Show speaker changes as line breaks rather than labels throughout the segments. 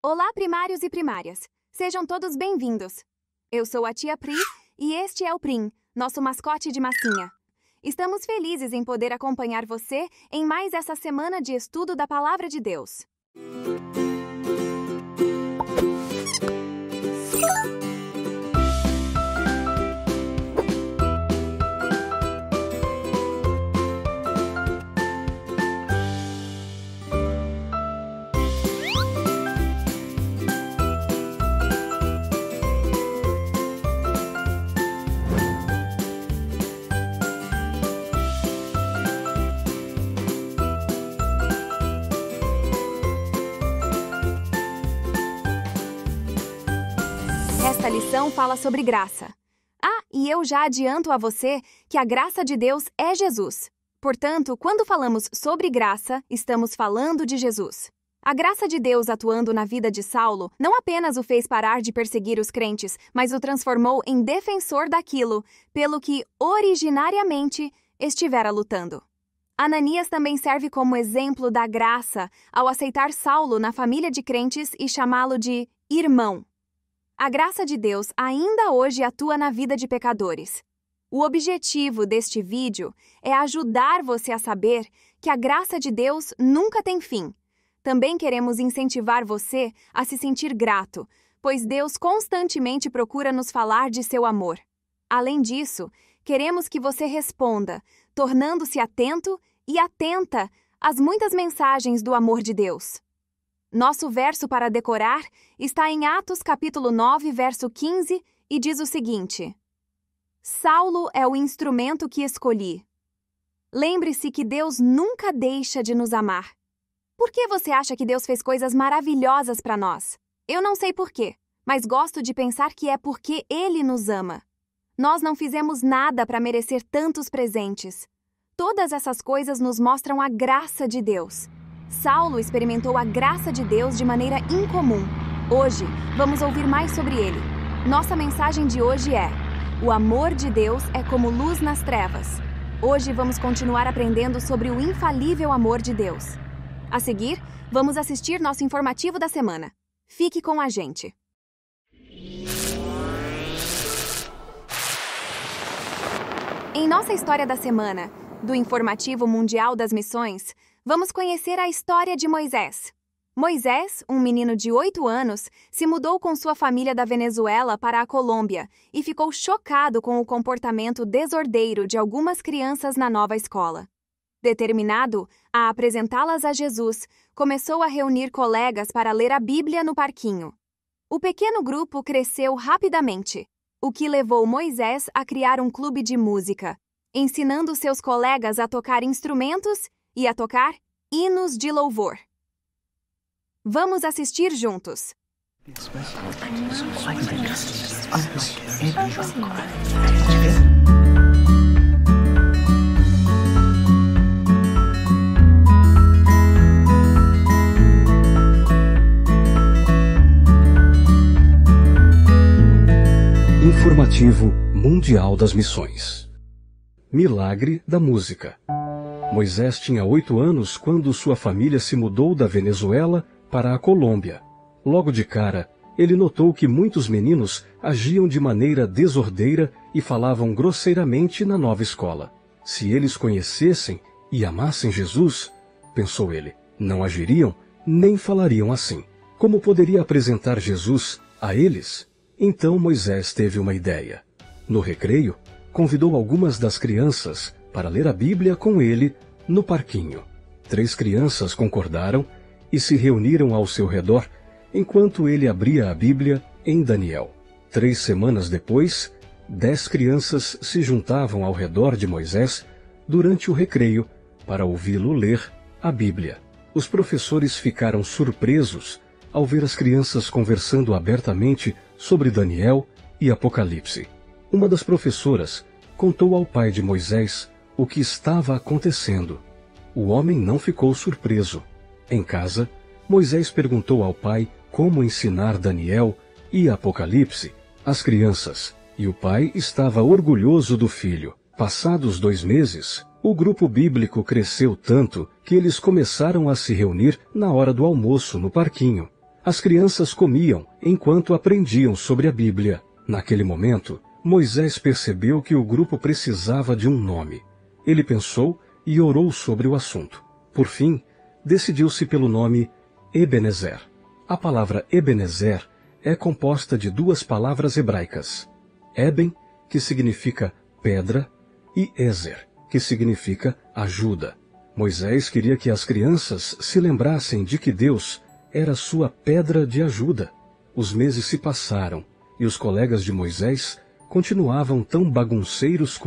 Olá, primários e primárias. Sejam todos bem-vindos. Eu sou a tia Pri e este é o Prim, nosso mascote de massinha. Estamos felizes em poder acompanhar você em mais essa semana de estudo da Palavra de Deus. Esta lição fala sobre graça. E eu já adianto a você que a graça de Deus é Jesus. Portanto, quando falamos sobre graça, estamos falando de Jesus. A graça de Deus atuando na vida de Saulo não apenas o fez parar de perseguir os crentes, mas o transformou em defensor daquilo pelo que originariamente estivera lutando. Ananias também serve como exemplo da graça ao aceitar Saulo na família de crentes e chamá-lo de irmão. A graça de Deus ainda hoje atua na vida de pecadores. O objetivo deste vídeo é ajudar você a saber que a graça de Deus nunca tem fim. Também queremos incentivar você a se sentir grato, pois Deus constantemente procura nos falar de seu amor. Além disso, queremos que você responda, tornando-se atento e atenta às muitas mensagens do amor de Deus. Nosso verso para decorar está em Atos capítulo 9, verso 15, e diz o seguinte: Saulo é o instrumento que escolhi. Lembre-se que Deus nunca deixa de nos amar. Por que você acha que Deus fez coisas maravilhosas para nós? Eu não sei por quê, mas gosto de pensar que é porque Ele nos ama. Nós não fizemos nada para merecer tantos presentes. Todas essas coisas nos mostram a graça de Deus. Saulo experimentou a graça de Deus de maneira incomum. Hoje, vamos ouvir mais sobre ele. Nossa mensagem de hoje é: o amor de Deus é como luz nas trevas. Hoje vamos continuar aprendendo sobre o infalível amor de Deus. A seguir, vamos assistir nosso informativo da semana. Fique com a gente. Em nossa história da semana, do Informativo Mundial das Missões, vamos conhecer a história de Moisés. Moisés, um menino de 8 anos, se mudou com sua família da Venezuela para a Colômbia e ficou chocado com o comportamento desordeiro de algumas crianças na nova escola. Determinado a apresentá-las a Jesus, começou a reunir colegas para ler a Bíblia no parquinho. O pequeno grupo cresceu rapidamente, o que levou Moisés a criar um clube de música, ensinando seus colegas a tocar instrumentos e a tocar hinos de louvor. Vamos assistir juntos.
Informativo Mundial das Missões. Milagre da música. Moisés tinha 8 anos quando sua família se mudou da Venezuela para a Colômbia. Logo de cara, ele notou que muitos meninos agiam de maneira desordeira e falavam grosseiramente na nova escola. Se eles conhecessem e amassem Jesus, pensou ele, não agiriam nem falariam assim. Como poderia apresentar Jesus a eles? Então Moisés teve uma ideia. No recreio, convidou algumas das crianças para ler a Bíblia com ele no parquinho. 3 crianças concordaram e se reuniram ao seu redor enquanto ele abria a Bíblia em Daniel. 3 semanas depois, 10 crianças se juntavam ao redor de Moisés durante o recreio para ouvi-lo ler a Bíblia. Os professores ficaram surpresos ao ver as crianças conversando abertamente sobre Daniel e Apocalipse. Uma das professoras contou ao pai de Moisés o que estava acontecendo. O homem não ficou surpreso. Em casa, Moisés perguntou ao pai como ensinar Daniel e Apocalipse às crianças, e o pai estava orgulhoso do filho. Passados 2 meses, o grupo bíblico cresceu tanto que eles começaram a se reunir na hora do almoço no parquinho. As crianças comiam enquanto aprendiam sobre a Bíblia. Naquele momento, Moisés percebeu que o grupo precisava de um nome. Ele pensou e orou sobre o assunto. Por fim, decidiu-se pelo nome Ebenezer. A palavra Ebenezer é composta de duas palavras hebraicas. Eben, que significa pedra, e Ezer, que significa ajuda. Moisés queria que as crianças se lembrassem de que Deus era sua pedra de ajuda. Os meses se passaram e os colegas de Moisés continuavam tão bagunceiros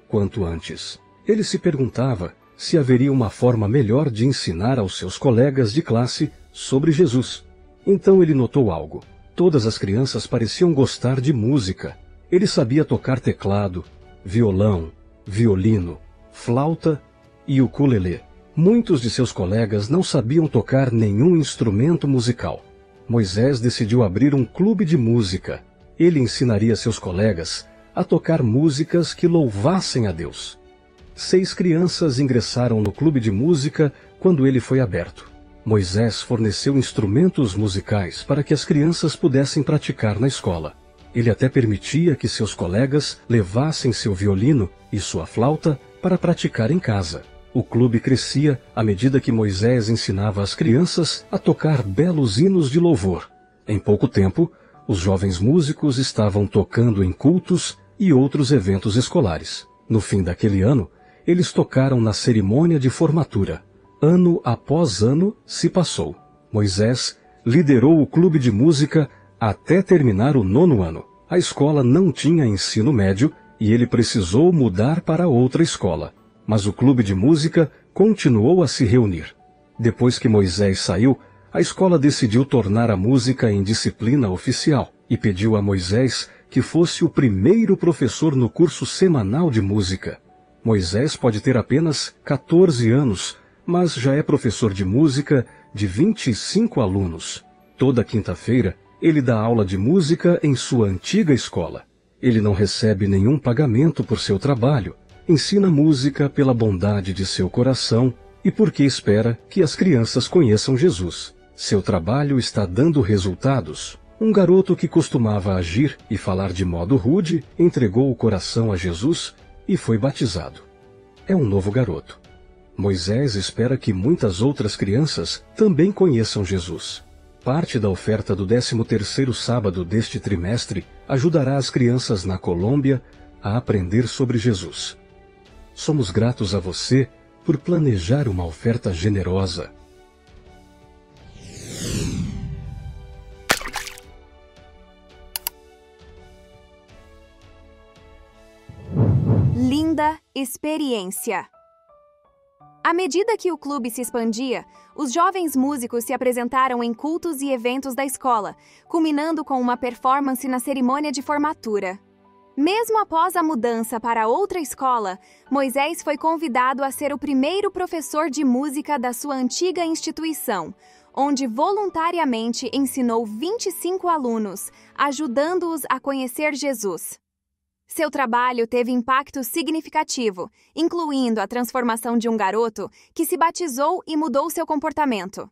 quanto antes. Ele se perguntava se haveria uma forma melhor de ensinar aos seus colegas de classe sobre Jesus. Então ele notou algo. Todas as crianças pareciam gostar de música. Ele sabia tocar teclado, violão, violino, flauta e ukulele. Muitos de seus colegas não sabiam tocar nenhum instrumento musical. Moisés decidiu abrir um clube de música. Ele ensinaria seus colegas a tocar músicas que louvassem a Deus. 6 crianças ingressaram no clube de música quando ele foi aberto. Moisés forneceu instrumentos musicais para que as crianças pudessem praticar na escola. Ele até permitia que seus colegas levassem seu violino e sua flauta para praticar em casa. O clube crescia à medida que Moisés ensinava as crianças a tocar belos hinos de louvor. Em pouco tempo, os jovens músicos estavam tocando em cultos e outros eventos escolares. No fim daquele ano, eles tocaram na cerimônia de formatura. Ano após ano se passou. Moisés liderou o clube de música até terminar o 9º ano. A escola não tinha ensino médio e ele precisou mudar para outra escola. Mas o clube de música continuou a se reunir. Depois que Moisés saiu, a escola decidiu tornar a música em disciplina oficial e pediu a Moisés que fosse o primeiro professor no curso semanal de música. Moisés pode ter apenas 14 anos, mas já é professor de música de 25 alunos. Toda quinta-feira, ele dá aula de música em sua antiga escola. Ele não recebe nenhum pagamento por seu trabalho. Ensina música pela bondade de seu coração e porque espera que as crianças conheçam Jesus. Seu trabalho está dando resultados. Um garoto que costumava agir e falar de modo rude entregou o coração a Jesus e foi batizado. É um novo garoto. Moisés espera que muitas outras crianças também conheçam Jesus. Parte da oferta do 13º sábado deste trimestre ajudará as crianças na Colômbia a aprender sobre Jesus. Somos gratos a você por planejar uma oferta generosa.
Linda experiência! À medida que o clube se expandia, os jovens músicos se apresentaram em cultos e eventos da escola, culminando com uma performance na cerimônia de formatura. Mesmo após a mudança para outra escola, Moisés foi convidado a ser o primeiro professor de música da sua antiga instituição, onde voluntariamente ensinou 25 alunos, ajudando-os a conhecer Jesus. Seu trabalho teve impacto significativo, incluindo a transformação de um garoto que se batizou e mudou seu comportamento.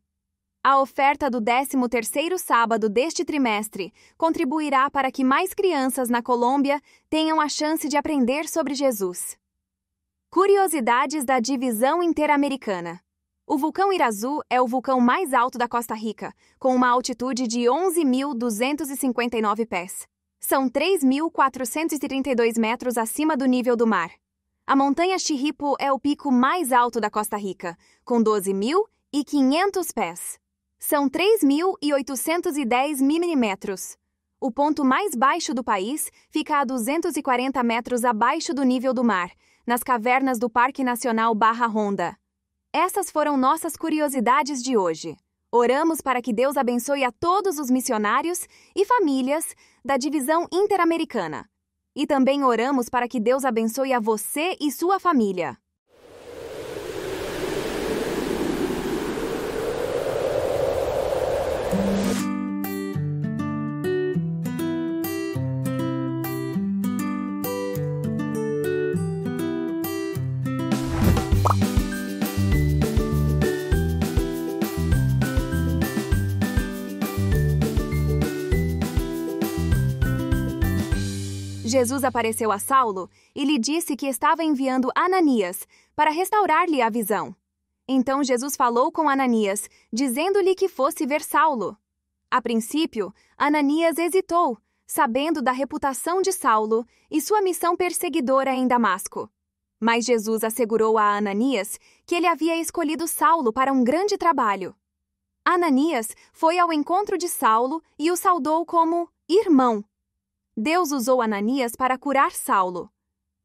A oferta do 13º sábado deste trimestre contribuirá para que mais crianças na Colômbia tenham a chance de aprender sobre Jesus. Curiosidades da Divisão Interamericana. O vulcão Irazú é o vulcão mais alto da Costa Rica, com uma altitude de 11.259 pés. São 3.432 metros acima do nível do mar. A montanha Chirripó é o pico mais alto da Costa Rica, com 12.500 pés. São 3.810 milímetros. O ponto mais baixo do país fica a 240 metros abaixo do nível do mar, nas cavernas do Parque Nacional Barra Honda. Essas foram nossas curiosidades de hoje. Oramos para que Deus abençoe a todos os missionários e famílias da Divisão Interamericana. E também oramos para que Deus abençoe a você e sua família. Jesus apareceu a Saulo e lhe disse que estava enviando Ananias para restaurar-lhe a visão. Então Jesus falou com Ananias, dizendo-lhe que fosse ver Saulo. A princípio, Ananias hesitou, sabendo da reputação de Saulo e sua missão perseguidora em Damasco. Mas Jesus assegurou a Ananias que ele havia escolhido Saulo para um grande trabalho. Ananias foi ao encontro de Saulo e o saudou como irmão. Deus usou Ananias para curar Saulo.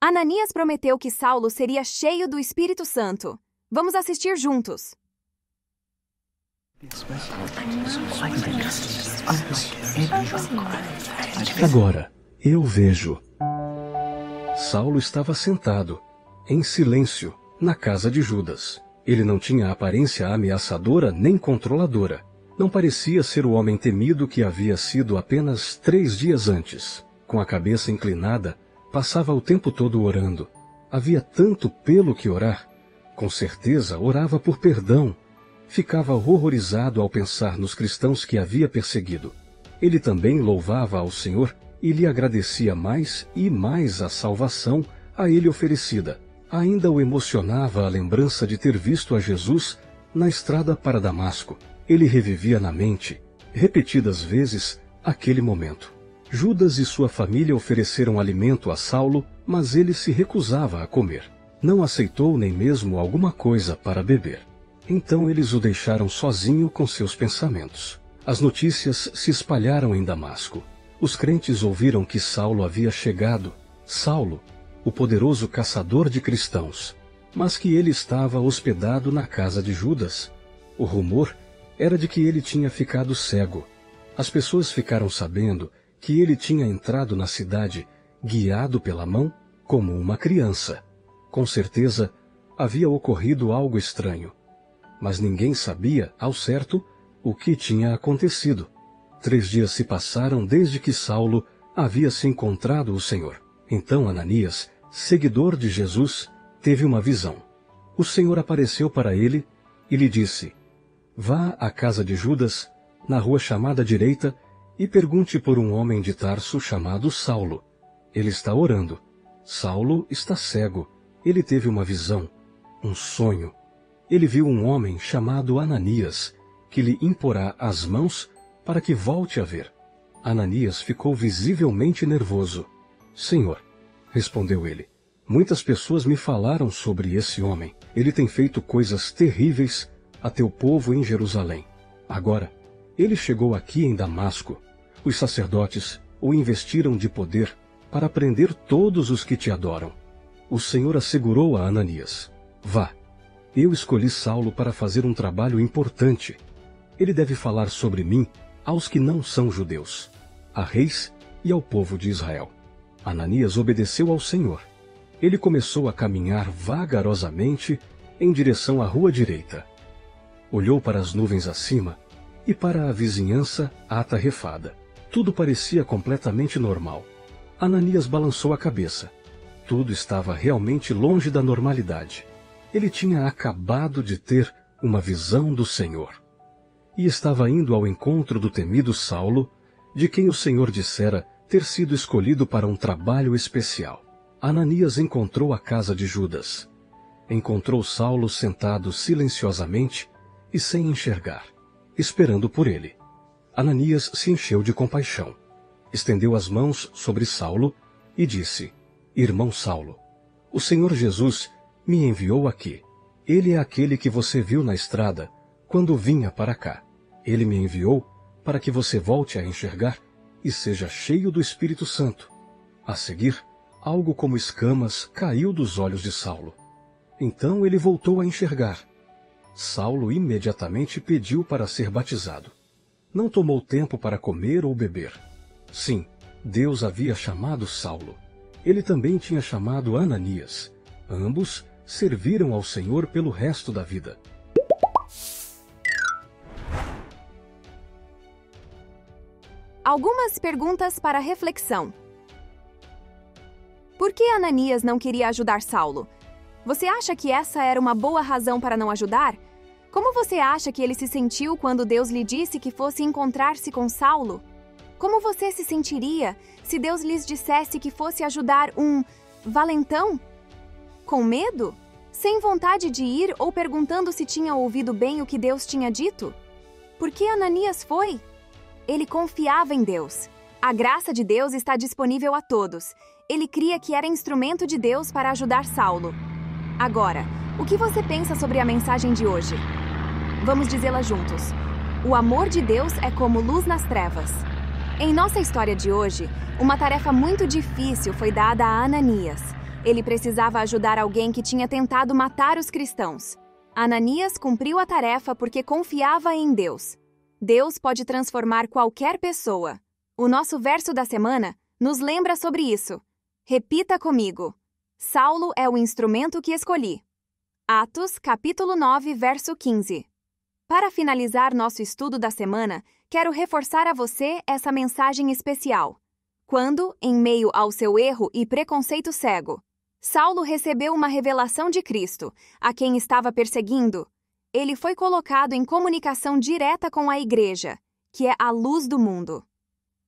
Ananias prometeu que Saulo seria cheio do Espírito Santo. Vamos assistir juntos.
Agora, eu vejo. Saulo estava sentado, em silêncio, na casa de Judas. Ele não tinha aparência ameaçadora nem controladora. Não parecia ser o homem temido que havia sido apenas 3 dias antes. Com a cabeça inclinada, passava o tempo todo orando. Havia tanto pelo que orar. Com certeza orava por perdão. Ficava horrorizado ao pensar nos cristãos que havia perseguido. Ele também louvava ao Senhor e lhe agradecia mais e mais a salvação a ele oferecida. Ainda o emocionava a lembrança de ter visto a Jesus na estrada para Damasco. Ele revivia na mente, repetidas vezes, aquele momento. Judas e sua família ofereceram alimento a Saulo, mas ele se recusava a comer. Não aceitou nem mesmo alguma coisa para beber. Então eles o deixaram sozinho com seus pensamentos. As notícias se espalharam em Damasco. Os crentes ouviram que Saulo havia chegado. Saulo, o poderoso caçador de cristãos, mas que ele estava hospedado na casa de Judas. O rumor era de que ele tinha ficado cego. As pessoas ficaram sabendo que ele tinha entrado na cidade, guiado pela mão, como uma criança. Com certeza, havia ocorrido algo estranho. Mas ninguém sabia, ao certo, o que tinha acontecido. 3 dias se passaram desde que Saulo havia se encontrado o Senhor. Então Ananias, seguidor de Jesus, teve uma visão. O Senhor apareceu para ele e lhe disse: "Vá à casa de Judas, na rua chamada direita, e pergunte por um homem de Tarso chamado Saulo. Ele está orando. Saulo está cego. Ele teve uma visão, um sonho. Ele viu um homem chamado Ananias, que lhe imporá as mãos para que volte a ver." Ananias ficou visivelmente nervoso. "Senhor", respondeu ele, "muitas pessoas me falaram sobre esse homem. Ele tem feito coisas terríveis a teu povo em Jerusalém. Agora, ele chegou aqui em Damasco. Os sacerdotes o investiram de poder para prender todos os que te adoram." O Senhor assegurou a Ananias: "Vá, eu escolhi Saulo para fazer um trabalho importante. Ele deve falar sobre mim aos que não são judeus, a reis e ao povo de Israel." Ananias obedeceu ao Senhor. Ele começou a caminhar vagarosamente em direção à rua direita. Olhou para as nuvens acima e para a vizinhança atarefada. Tudo parecia completamente normal. Ananias balançou a cabeça. Tudo estava realmente longe da normalidade. Ele tinha acabado de ter uma visão do Senhor. E estava indo ao encontro do temido Saulo, de quem o Senhor dissera ter sido escolhido para um trabalho especial. Ananias encontrou a casa de Judas. Encontrou Saulo sentado silenciosamente e sem enxergar, esperando por ele. Ananias se encheu de compaixão. Estendeu as mãos sobre Saulo e disse: "Irmão Saulo, o Senhor Jesus me enviou aqui. Ele é aquele que você viu na estrada quando vinha para cá. Ele me enviou para que você volte a enxergar e seja cheio do Espírito Santo." A seguir, algo como escamas caiu dos olhos de Saulo. Então ele voltou a enxergar. Saulo imediatamente pediu para ser batizado. Não tomou tempo para comer ou beber. Sim, Deus havia chamado Saulo. Ele também tinha chamado Ananias. Ambos serviram ao Senhor pelo resto da vida.
Algumas perguntas para reflexão. Por que Ananias não queria ajudar Saulo? Você acha que essa era uma boa razão para não ajudar? Como você acha que ele se sentiu quando Deus lhe disse que fosse encontrar-se com Saulo? Como você se sentiria se Deus lhes dissesse que fosse ajudar um valentão? Com medo? Sem vontade de ir ou perguntando se tinha ouvido bem o que Deus tinha dito? Por que Ananias foi? Ele confiava em Deus. A graça de Deus está disponível a todos. Ele cria que era instrumento de Deus para ajudar Saulo. Agora, o que você pensa sobre a mensagem de hoje? Vamos dizê-la juntos. O amor de Deus é como luz nas trevas. Em nossa história de hoje, uma tarefa muito difícil foi dada a Ananias. Ele precisava ajudar alguém que tinha tentado matar os cristãos. Ananias cumpriu a tarefa porque confiava em Deus. Deus pode transformar qualquer pessoa. O nosso verso da semana nos lembra sobre isso. Repita comigo. Saulo é o instrumento que escolhi. Atos, capítulo 9, verso 15. Para finalizar nosso estudo da semana, quero reforçar a você essa mensagem especial. Quando, em meio ao seu erro e preconceito cego, Saulo recebeu uma revelação de Cristo, a quem estava perseguindo, ele foi colocado em comunicação direta com a igreja, que é a luz do mundo.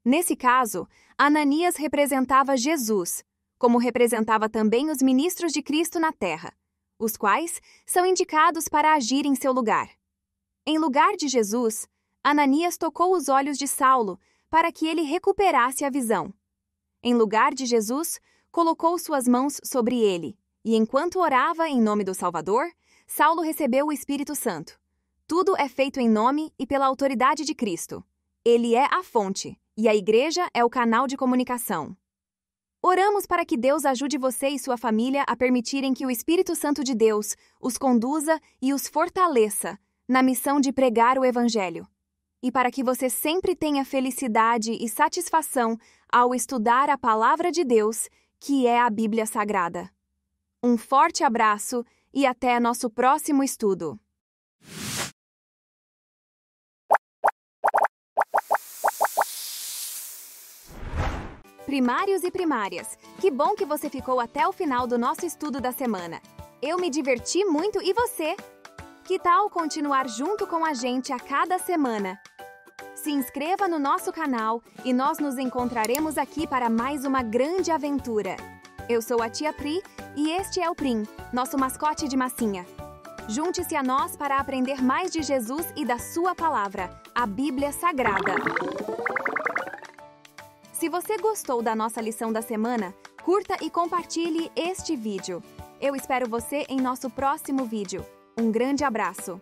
Nesse caso, Ananias representava Jesus, como representava também os ministros de Cristo na terra, os quais são indicados para agir em seu lugar. Em lugar de Jesus, Ananias tocou os olhos de Saulo para que ele recuperasse a visão. Em lugar de Jesus, colocou suas mãos sobre ele, e enquanto orava em nome do Salvador, Saulo recebeu o Espírito Santo. Tudo é feito em nome e pela autoridade de Cristo. Ele é a fonte, e a igreja é o canal de comunicação. Oramos para que Deus ajude você e sua família a permitirem que o Espírito Santo de Deus os conduza e os fortaleça na missão de pregar o Evangelho. E para que você sempre tenha felicidade e satisfação ao estudar a Palavra de Deus, que é a Bíblia Sagrada. Um forte abraço e até nosso próximo estudo. Primários e primárias, que bom que você ficou até o final do nosso estudo da semana. Eu me diverti muito e você? Que tal continuar junto com a gente a cada semana? Se inscreva no nosso canal e nós nos encontraremos aqui para mais uma grande aventura. Eu sou a Tia Pri e este é o Prim, nosso mascote de massinha. Junte-se a nós para aprender mais de Jesus e da sua palavra, a Bíblia Sagrada. Se você gostou da nossa lição da semana, curta e compartilhe este vídeo. Eu espero você em nosso próximo vídeo. Um grande abraço!